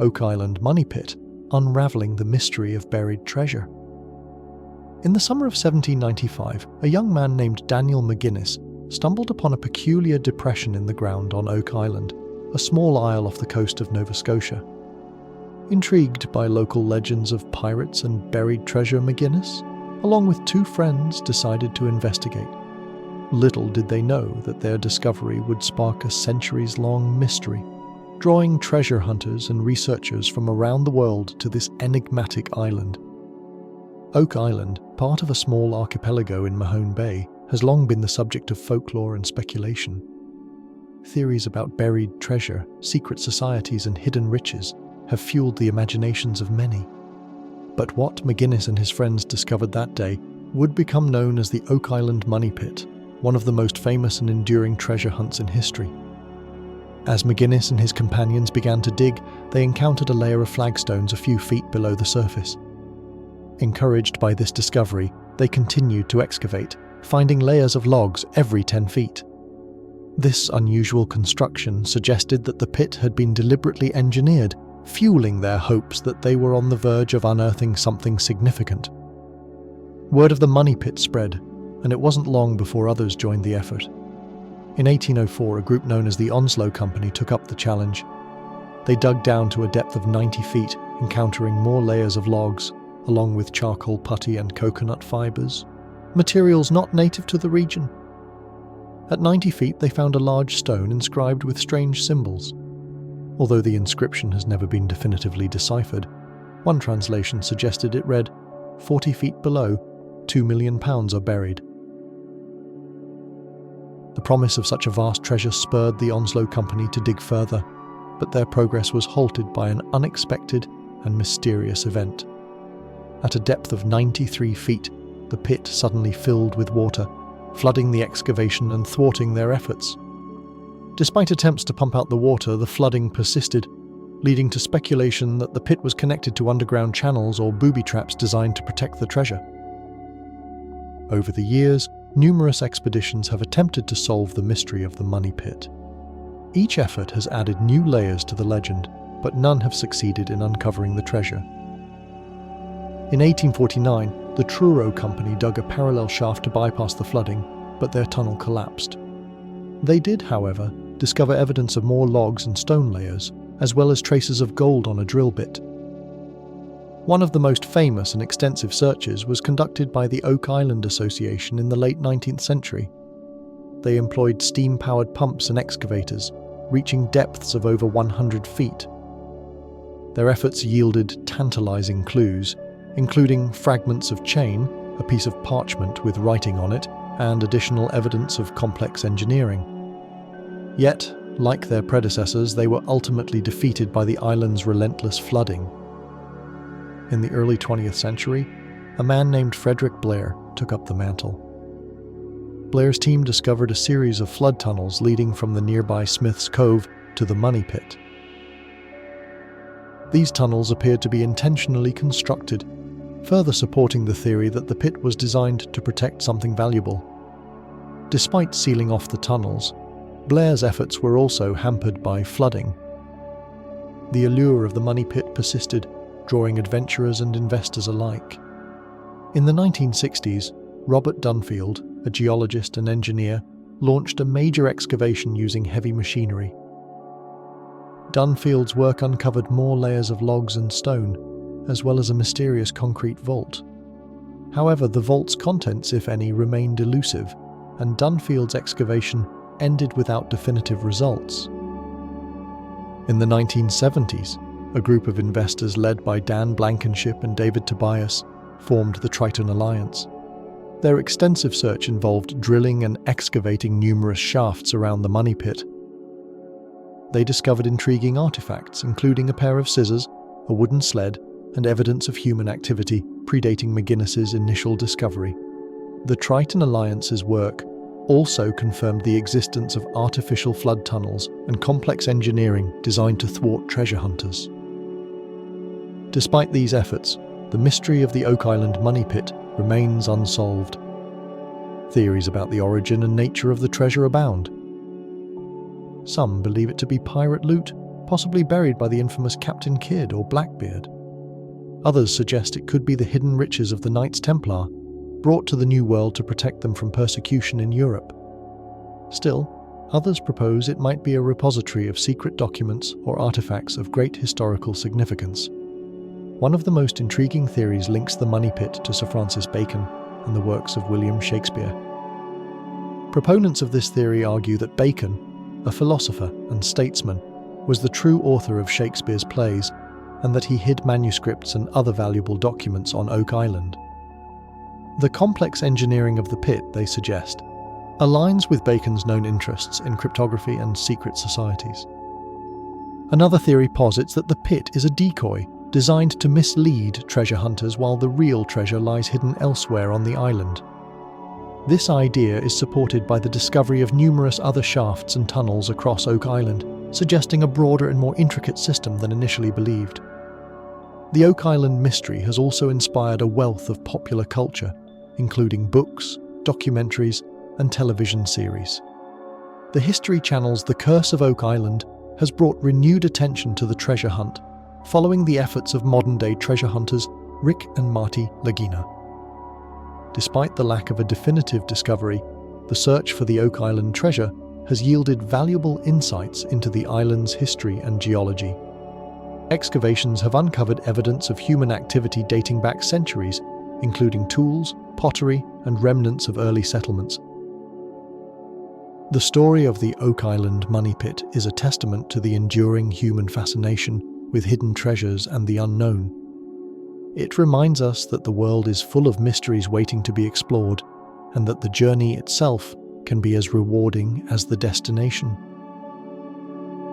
Oak Island Money Pit, Unraveling the Mystery of Buried Treasure. In the summer of 1795, a young man named Daniel McGinnis stumbled upon a peculiar depression in the ground on Oak Island, a small isle off the coast of Nova Scotia. Intrigued by local legends of pirates and buried treasure, McGinnis, along with two friends, decided to investigate. Little did they know that their discovery would spark a centuries-long mystery, drawing treasure hunters and researchers from around the world to this enigmatic island. Oak Island, part of a small archipelago in Mahone Bay, has long been the subject of folklore and speculation. Theories about buried treasure, secret societies, and hidden riches have fueled the imaginations of many. But what McGinnis and his friends discovered that day would become known as the Oak Island Money Pit, one of the most famous and enduring treasure hunts in history. As McGinnis and his companions began to dig, they encountered a layer of flagstones a few feet below the surface. Encouraged by this discovery, they continued to excavate, finding layers of logs every 10 feet. This unusual construction suggested that the pit had been deliberately engineered, fueling their hopes that they were on the verge of unearthing something significant. Word of the money pit spread, and it wasn't long before others joined the effort. In 1804, a group known as the Onslow Company took up the challenge. They dug down to a depth of 90 feet, encountering more layers of logs, along with charcoal putty and coconut fibers, materials not native to the region. At 90 feet, they found a large stone inscribed with strange symbols. Although the inscription has never been definitively deciphered, one translation suggested it read, 40 feet below, 2 million pounds are buried. The promise of such a vast treasure spurred the Onslow Company to dig further, but their progress was halted by an unexpected and mysterious event. At a depth of 93 feet, the pit suddenly filled with water, flooding the excavation and thwarting their efforts. Despite attempts to pump out the water, the flooding persisted, leading to speculation that the pit was connected to underground channels or booby traps designed to protect the treasure. Over the years, numerous expeditions have attempted to solve the mystery of the money pit. Each effort has added new layers to the legend, but none have succeeded in uncovering the treasure. In 1849, the Truro Company dug a parallel shaft to bypass the flooding, but their tunnel collapsed. They did, however, discover evidence of more logs and stone layers, as well as traces of gold on a drill bit. One of the most famous and extensive searches was conducted by the Oak Island Association in the late 19th century. They employed steam-powered pumps and excavators, reaching depths of over 100 feet. Their efforts yielded tantalizing clues, including fragments of chain, a piece of parchment with writing on it, and additional evidence of complex engineering. Yet, like their predecessors, they were ultimately defeated by the island's relentless flooding. In the early 20th century, a man named Frederick Blair took up the mantle. Blair's team discovered a series of flood tunnels leading from the nearby Smith's Cove to the money pit. These tunnels appeared to be intentionally constructed, further supporting the theory that the pit was designed to protect something valuable. Despite sealing off the tunnels, Blair's efforts were also hampered by flooding. The allure of the money pit persisted, drawing adventurers and investors alike. In the 1960s, Robert Dunfield, a geologist and engineer, launched a major excavation using heavy machinery. Dunfield's work uncovered more layers of logs and stone, as well as a mysterious concrete vault. However, the vault's contents, if any, remained elusive, and Dunfield's excavation ended without definitive results. In the 1970s, a group of investors led by Dan Blankenship and David Tobias formed the Triton Alliance. Their extensive search involved drilling and excavating numerous shafts around the money pit. They discovered intriguing artifacts, including a pair of scissors, a wooden sled, and evidence of human activity predating McGinnis's initial discovery. The Triton Alliance's work also confirmed the existence of artificial flood tunnels and complex engineering designed to thwart treasure hunters. Despite these efforts, the mystery of the Oak Island money pit remains unsolved. Theories about the origin and nature of the treasure abound. Some believe it to be pirate loot, possibly buried by the infamous Captain Kidd or Blackbeard. Others suggest it could be the hidden riches of the Knights Templar, brought to the New World to protect them from persecution in Europe. Still, others propose it might be a repository of secret documents or artifacts of great historical significance. One of the most intriguing theories links the money pit to Sir Francis Bacon and the works of William Shakespeare. Proponents of this theory argue that Bacon, a philosopher and statesman, was the true author of Shakespeare's plays, and that he hid manuscripts and other valuable documents on Oak Island. The complex engineering of the pit, they suggest, aligns with Bacon's known interests in cryptography and secret societies. Another theory posits that the pit is a decoy designed to mislead treasure hunters while the real treasure lies hidden elsewhere on the island. This idea is supported by the discovery of numerous other shafts and tunnels across Oak Island, suggesting a broader and more intricate system than initially believed. The Oak Island mystery has also inspired a wealth of popular culture, including books, documentaries, and television series. The History Channel's The Curse of Oak Island has brought renewed attention to the treasure hunt, following the efforts of modern-day treasure hunters Rick and Marty Lagina. Despite the lack of a definitive discovery, the search for the Oak Island treasure has yielded valuable insights into the island's history and geology. Excavations have uncovered evidence of human activity dating back centuries, including tools, pottery, and remnants of early settlements. The story of the Oak Island money pit is a testament to the enduring human fascination with hidden treasures and the unknown. It reminds us that the world is full of mysteries waiting to be explored, and that the journey itself can be as rewarding as the destination.